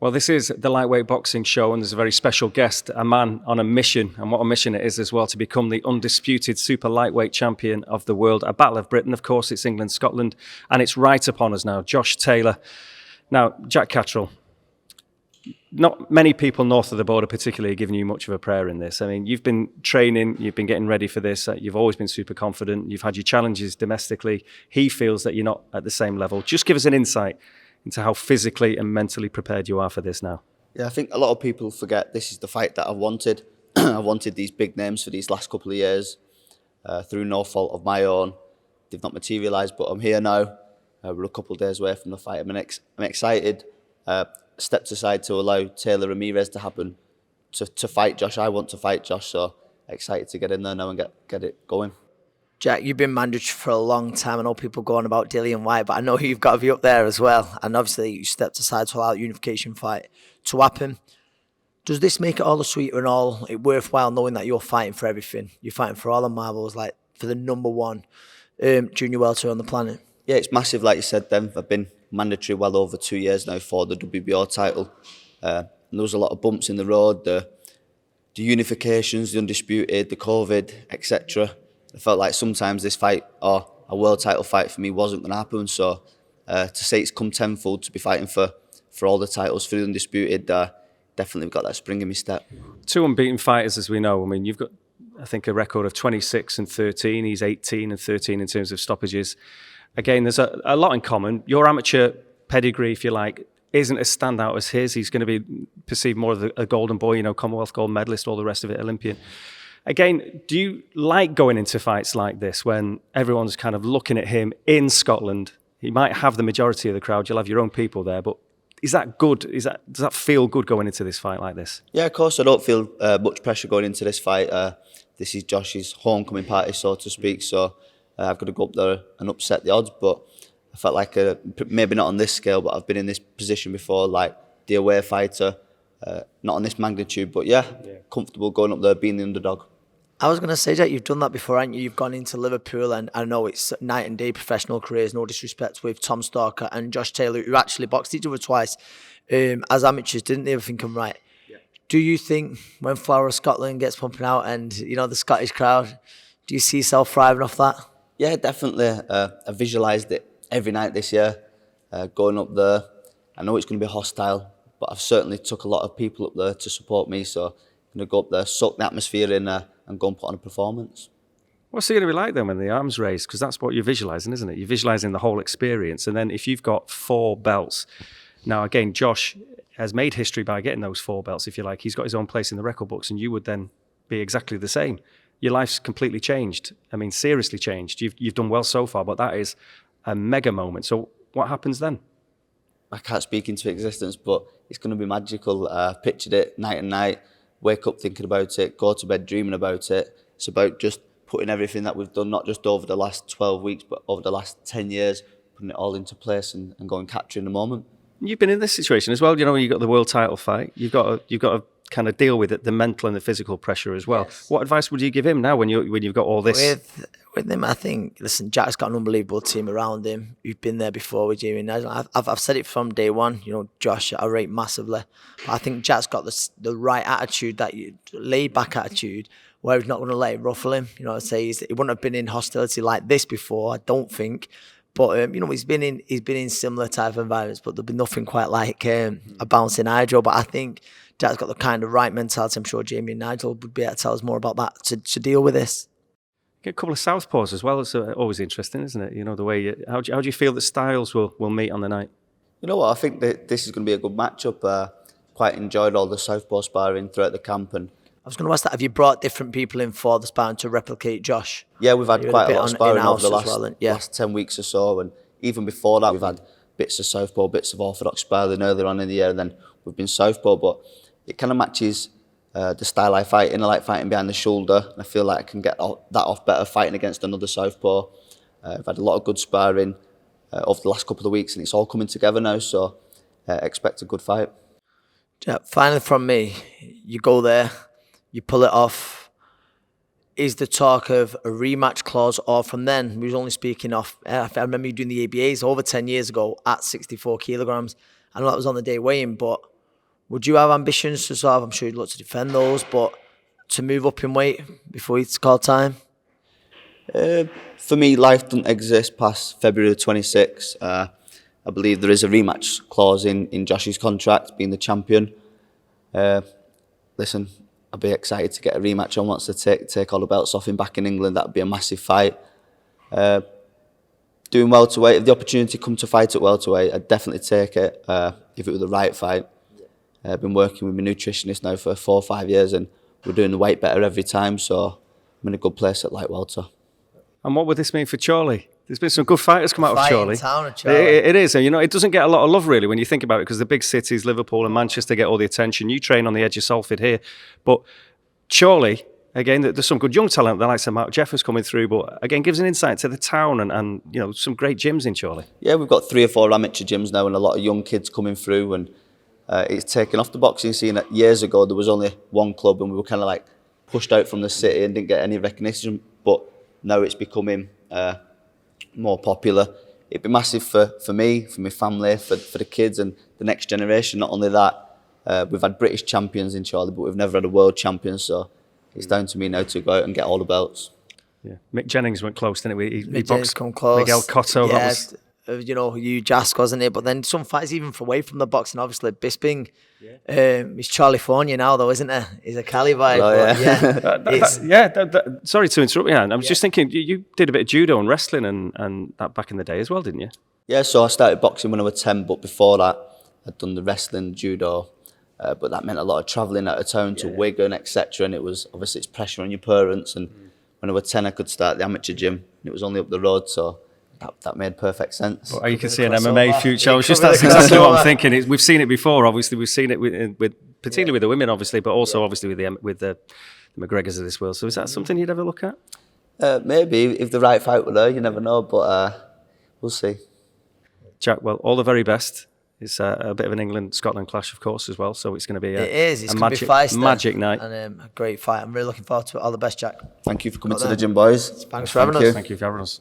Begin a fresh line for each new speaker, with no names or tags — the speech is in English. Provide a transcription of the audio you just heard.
Well, this is the Lightweight Boxing Show, and there's a very special guest, a man on a mission, and what a mission it is as well, to become the undisputed super lightweight champion of the world. A battle of Britain, of course, it's England, Scotland, and it's right upon us now. Josh Taylor. Now, Jack Catterall, not many people north of the border particularly are giving you much of a prayer in this. I mean, you've been training, you've been getting ready for this, you've always been super confident, you've had your challenges domestically. He feels that you're not at the same level. Just give us an insight into how physically and mentally prepared you are for this now.
Yeah, I think a lot of people forget this is the fight that I wanted. I wanted these big names for these last couple of years through no fault of my own. They've not materialised, but I'm here now. We're a couple of days away from the fight. I'm excited. Stepped aside to allow Taylor Ramirez to happen, to fight Josh. I want to fight Josh, so excited to get in there now and get it going.
Jack, you've been mandatory for a long time. I know people go on about Dillian White, but I know you've got to be up there as well. And obviously, you stepped aside to allow the unification fight to happen. Does this make it all the sweeter and all worthwhile knowing that you're fighting for everything? You're fighting for all the marbles, like for the number one junior welter on the planet?
Yeah, it's massive, like you said, then. I've been mandatory well over 2 years now for the WBO title. And there was a lot of bumps in the road, the unifications, the undisputed, the COVID, etc. I felt like sometimes this fight, or a world title fight for me, wasn't going to happen. So to say it's come tenfold to be fighting for all the titles, for the undisputed, definitely got that spring in my step.
Two unbeaten fighters, as we know. I mean, you've got, I think, a record of 26 and 13. He's 18 and 13 in terms of stoppages. Again, there's a lot in common. Your amateur pedigree, if you like, isn't as standout as his. He's going to be perceived more as a golden boy, Commonwealth gold medalist, all the rest of it, Olympian. Again, do you like going into fights like this when everyone's kind of looking at him in Scotland? He might have the majority of the crowd. You'll have your own people there, but is that good? Does that feel good going into this fight like this?
Yeah, of course. I don't feel much pressure going into this fight. This is Josh's homecoming party, so to speak. So I've got to go up there and upset the odds. But I felt like maybe not on this scale, but I've been in this position before, like the away fighter. Not on this magnitude, but yeah, comfortable going up there, being the underdog.
I was going to say, Jack, you've done that before, haven't you? You've gone into Liverpool, and I know it's night and day professional careers, no disrespect, with Tom Stalker and Josh Taylor, who actually boxed each other twice as amateurs, didn't they? I think I'm right. Yeah. Do you think when Flower of Scotland gets pumping out and, the Scottish crowd, do you see yourself thriving off that?
Yeah, definitely. I visualised it every night this year, going up there. I know it's going to be hostile, but I've certainly took a lot of people up there to support me, so I'm going to go up there, soak the atmosphere in and go and put on a performance.
What's it going to be like then when the arms raised? Because that's what you're visualising, isn't it? You're visualising the whole experience. And then if you've got 4 belts, now again, Josh has made history by getting those 4 belts, if you like. He's got his own place in the record books, and you would then be exactly the same. Your life's completely changed. I mean, seriously changed. You've done well so far, but that is a mega moment. So what happens then?
I can't speak into existence, but it's going to be magical. I've pictured it night and night. Wake up thinking about it, go to bed dreaming about it. It's about just putting everything that we've done, not just over the last 12 weeks, but over the last 10 years, putting it all into place and going capturing the moment.
You've been in this situation as well. You've got the world title fight. You've got to kind of deal with it, the mental and the physical pressure as well. Yes. What advice would you give him now when you've got all this?
With him, I think, listen, Jack's got an unbelievable team around him. You've been there before with Jamie. I've said it from day one. Josh, I rate massively. But I think Jack's got the right attitude, that laid back attitude, where he's not going to let it ruffle him. I'd say he wouldn't have been in hostility like this before, I don't think. But he's been in similar type of environments, but there'll be nothing quite like a bouncing hydro. But I think Jack's got the kind of right mentality. I'm sure Jamie and Nigel would be able to tell us more about that to deal with this.
Get a couple of Southpaws as well. It's always interesting, isn't it? The way how do you feel that styles will meet on the night?
You know what? I think that this is going to be a good matchup. Quite enjoyed all the Southpaw sparring throughout the camp. And
I was going to ask that, have you brought different people in for the sparring to replicate Josh?
Yeah, we've had quite a lot of sparring over the last 10 weeks or so. And even before that, we've had bits of Southpaw, bits of Orthodox sparring earlier on in the year. And then we've been Southpaw. But it kind of matches the style I fight in. I like fighting behind the shoulder. And I feel like I can get that off better fighting against another Southpaw. I've had a lot of good sparring over the last couple of weeks, and it's all coming together now. So expect a good fight.
Yeah, finally from me, you go there, you pull it off. Is the talk of a rematch clause, or from then, we was only speaking off, I remember you doing the ABAs over 10 years ago at 64 kilograms. I know that was on the day weigh-in, but Would you have ambitions to sort of, I'm sure you'd look to defend those, but to move up in weight before it's called time?
For me, life doesn't exist past February the 26th. I believe there is a rematch clause in Josh's contract, being the champion. Listen, I'd be excited to get a rematch on once to take all the belts off him back in England. That'd be a massive fight. Doing welterweight, if the opportunity come to fight at welterweight, I'd definitely take it if it were the right fight. I've been working with my nutritionist now for 4 or 5 years, and we're doing the weight better every time, so I'm in a good place at light welter.
And what would this mean for Charlie? There's been some good fighters come out of Charlie.
Charlie.
It is, and you know, it doesn't get a lot of love really when you think about it, because the big cities, Liverpool and Manchester, get all the attention. You train on the edge of Salford here, but Charlie, again, there's some good young talent. The likes of Mark Jeffers coming through, but again, gives an insight to the town and you know, some great gyms in Charlie.
Yeah, we've got 3 or 4 amateur gyms now, and a lot of young kids coming through, and it's taken off the boxing scene. Years ago, there was only one club, and we were kind of like pushed out from the city and didn't get any recognition. But now it's becoming more popular. It'd be massive for me, for my family, for the kids and the next generation. Not only that, we've had British champions in Charlie, but we've never had a world champion. So it's down to me now to go out and get all the belts.
Yeah, Mick Jennings went close, didn't he? He
Jennings come close.
Miguel Cotto.
Yeah,
that was...
you know, Hugh Jask, wasn't it? But then some fights even away from the boxing, obviously. Bisping, he's California now, though, isn't it? He's a Cali boy.
Oh,
sorry to interrupt you, Anne. I was just thinking, you did a bit of judo and wrestling and that back in the day as well, didn't you?
Yeah, so I started boxing when I was 10, but before that, I'd done the wrestling, judo, but that meant a lot of travelling out of town to Wigan, etc. And it was, obviously, it's pressure on your parents. And when I was 10, I could start the amateur gym, and it was only up the road, so that made perfect sense.
Well, you can see an MMA future. That's exactly what I'm thinking. We've seen it before, obviously. We've seen it with particularly with the women, obviously, but also obviously with the McGregors of this world. So is that something you'd ever look at?
Maybe, if the right fight were there, you never know, but we'll see.
Jack,
well, all the very best. It's a bit of an England-Scotland clash, of course, as well. So it's going to be
it's
a
magic
night.
And a great fight. I'm really looking forward to it. All the best, Jack.
Thank you for coming to the gym, boys.
Thanks for having us.
Thank you for having us.